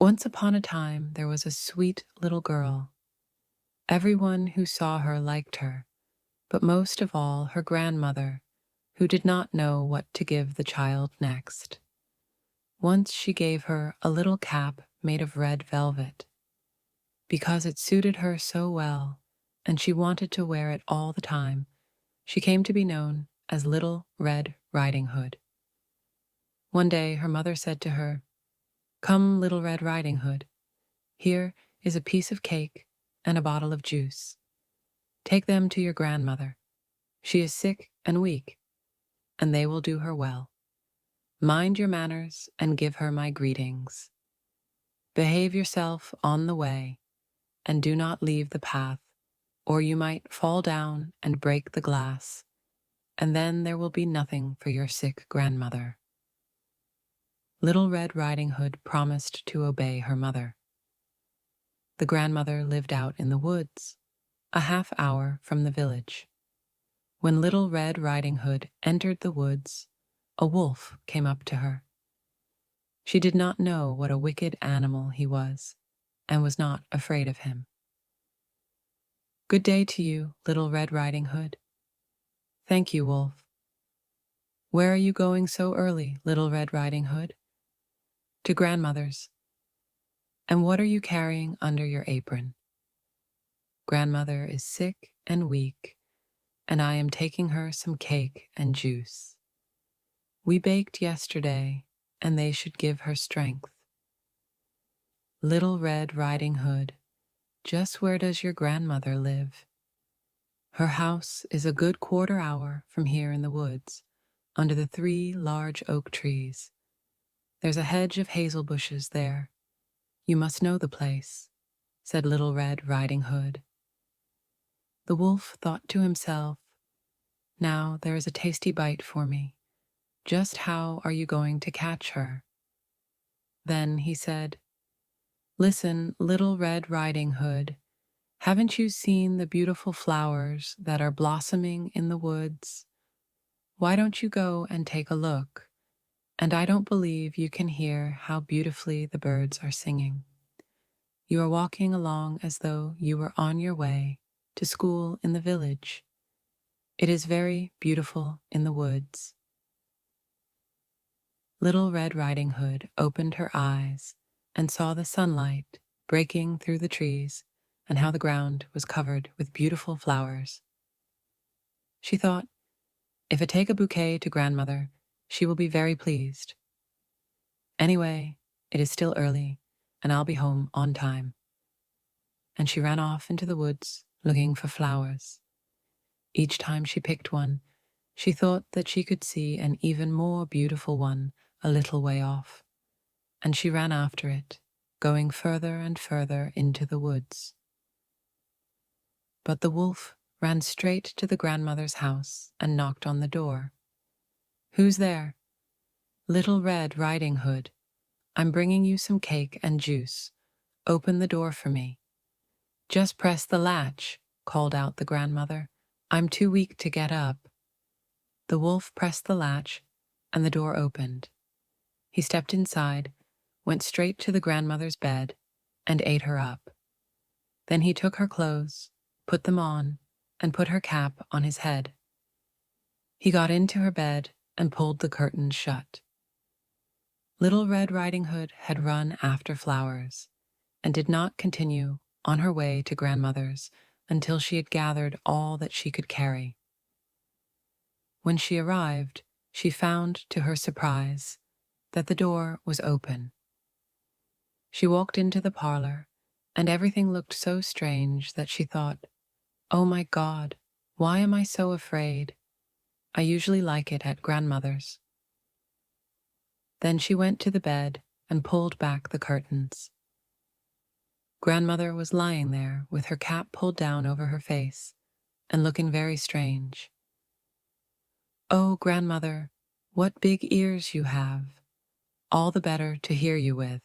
Once upon a time, there was a sweet little girl. Everyone who saw her liked her, but most of all her grandmother, who did not know what to give the child next. Once she gave her a little cap made of red velvet, because it suited her so well, and she wanted to wear it all the time. She came to be known as Little Red Riding Hood. One day her mother said to her, "Come, Little Red Riding Hood, here is a piece of cake and a bottle of juice. Take them to your grandmother. She is sick and weak, and they will do her well. Mind your manners and give her my greetings. Behave yourself on the way, and do not leave the path, or you might fall down and break the glass, and then there will be nothing for your sick grandmother." Little Red Riding Hood promised to obey her mother. The grandmother lived out in the woods, a half-hour from the village. When Little Red Riding Hood entered the woods, a wolf came up to her. She did not know what a wicked animal he was, and was not afraid of him. "Good day to you, Little Red Riding Hood." "Thank you, wolf." "Where are you going so early, Little Red Riding Hood?" "To grandmother's." "And what are you carrying under your apron?" "Grandmother is sick and weak, and I am taking her some cake and juice. We baked yesterday, and they should give her strength." "Little Red Riding Hood, just where does your grandmother live?" "Her house is a good quarter-hour from here in the woods, under the 3 large oak trees. There's a hedge of hazel bushes there. You must know the place," said Little Red Riding Hood. The wolf thought to himself, "Now there is a tasty bite for me. Just how are you going to catch her?" Then he said, "Listen, Little Red Riding Hood, haven't you seen the beautiful flowers that are blossoming in the woods? Why don't you go and take a look? And I don't believe you can hear how beautifully the birds are singing. You are walking along as though you were on your way to school in the village. It is very beautiful in the woods." Little Red Riding Hood opened her eyes and saw the sunlight breaking through the trees and how the ground was covered with beautiful flowers. She thought, "If I take a bouquet to grandmother, she will be very pleased. Anyway, it is still early, and I'll be home on time." And she ran off into the woods looking for flowers. Each time she picked one, she thought that she could see an even more beautiful one a little way off, and she ran after it, going further and further into the woods. But the wolf ran straight to the grandmother's house and knocked on the door. "Who's there?" "Little Red Riding Hood. I'm bringing you some cake and juice. Open the door for me." "Just press the latch," called out the grandmother. "I'm too weak to get up." The wolf pressed the latch, and the door opened. He stepped inside, went straight to the grandmother's bed, and ate her up. Then he took her clothes, put them on, and put her cap on his head. He got into her bed and pulled the curtains shut. Little Red Riding Hood had run after flowers, and did not continue on her way to grandmother's until she had gathered all that she could carry. When she arrived, she found, to her surprise, that the door was open. She walked into the parlor, and everything looked so strange that she thought, "Oh my God, why am I so afraid? I usually like it at grandmother's." Then she went to the bed and pulled back the curtains. Grandmother was lying there with her cap pulled down over her face and looking very strange. "Oh, grandmother, what big ears you have! All the better to hear you with."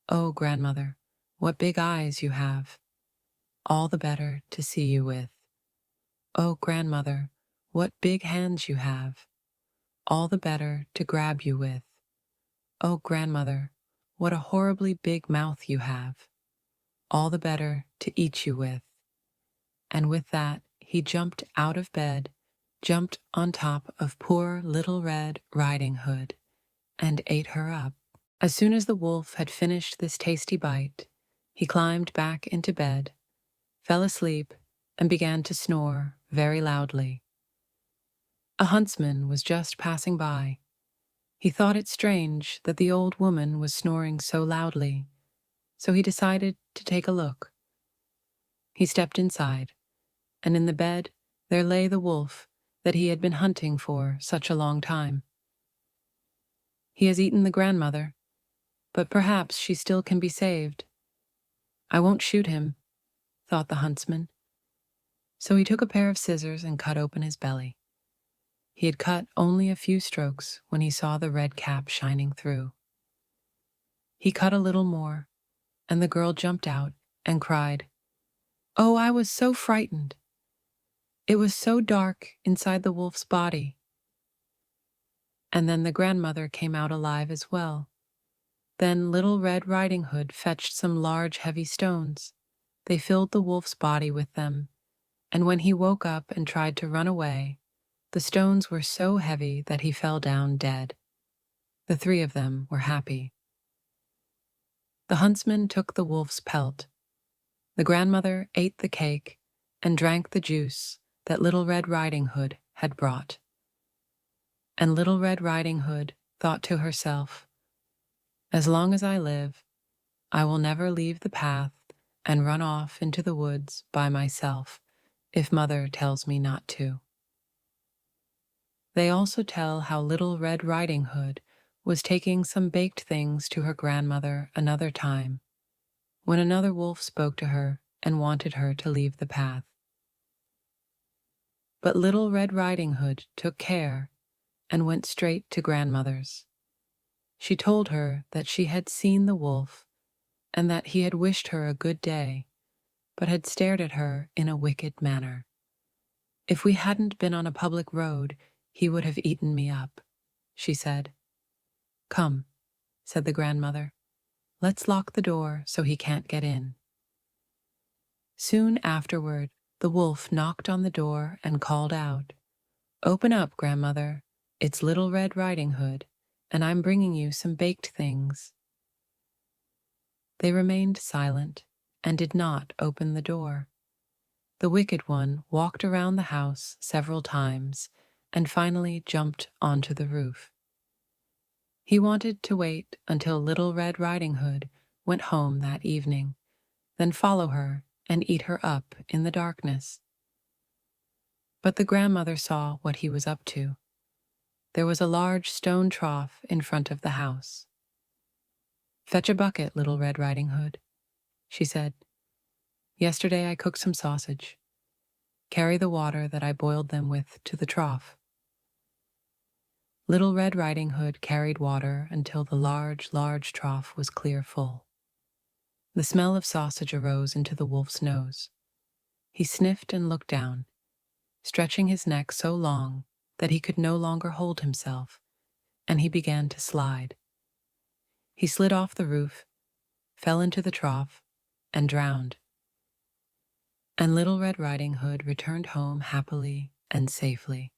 "Oh, grandmother, what big eyes you have! All the better to see you with." "Oh, grandmother, what big hands you have! All the better to grab you with." "Oh, grandmother, "What a horribly big mouth you have. All the better to eat you with." And with that, he jumped out of bed, jumped on top of poor Little Red Riding Hood, and ate her up. As soon as the wolf had finished this tasty bite, he climbed back into bed, fell asleep, and began to snore very loudly. A huntsman was just passing by. He thought it strange that the old woman was snoring so loudly, so he decided to take a look. He stepped inside, and in the bed there lay the wolf that he had been hunting for such a long time. "He has eaten the grandmother, but perhaps she still can be saved. I won't shoot him," thought the huntsman. So he took a pair of scissors and cut open his belly. He had cut only a few strokes when he saw the red cap shining through. He cut a little more, and the girl jumped out and cried, "Oh, I was so frightened. It was so dark inside the wolf's body." And then the grandmother came out alive as well. Then Little Red Riding Hood fetched some large heavy stones. They filled the wolf's body with them, and when he woke up and tried to run away, the stones were so heavy that he fell down dead. The three of them were happy. The huntsman took the wolf's pelt. The grandmother ate the cake and drank the juice that Little Red Riding Hood had brought. And Little Red Riding Hood thought to herself, "As long as I live, I will never leave the path and run off into the woods by myself if Mother tells me not to." They also tell how Little Red Riding Hood was taking some baked things to her grandmother another time, when another wolf spoke to her and wanted her to leave the path. But Little Red Riding Hood took care and went straight to grandmother's. She told her that she had seen the wolf and that he had wished her a good day, but had stared at her in a wicked manner. "If we hadn't been on a public road, he would have eaten me up," she said. "Come," said the grandmother, "let's lock the door so he can't get in." Soon afterward, the wolf knocked on the door and called out, "Open up, grandmother. It's Little Red Riding Hood, and I'm bringing you some baked things." They remained silent and did not open the door. The wicked one walked around the house several times and finally jumped onto the roof. He wanted to wait until Little Red Riding Hood went home that evening, then follow her and eat her up in the darkness. But the grandmother saw what he was up to. There was a large stone trough in front of the house. "Fetch a bucket, Little Red Riding Hood," she said. "Yesterday I cooked some sausage. Carry the water that I boiled them with to the trough." Little Red Riding Hood carried water until the large trough was clear full. The smell of sausage arose into the wolf's nose. He sniffed and looked down, stretching his neck so long that he could no longer hold himself, and he began to slide. He slid off the roof, fell into the trough, and drowned. And Little Red Riding Hood returned home happily and safely.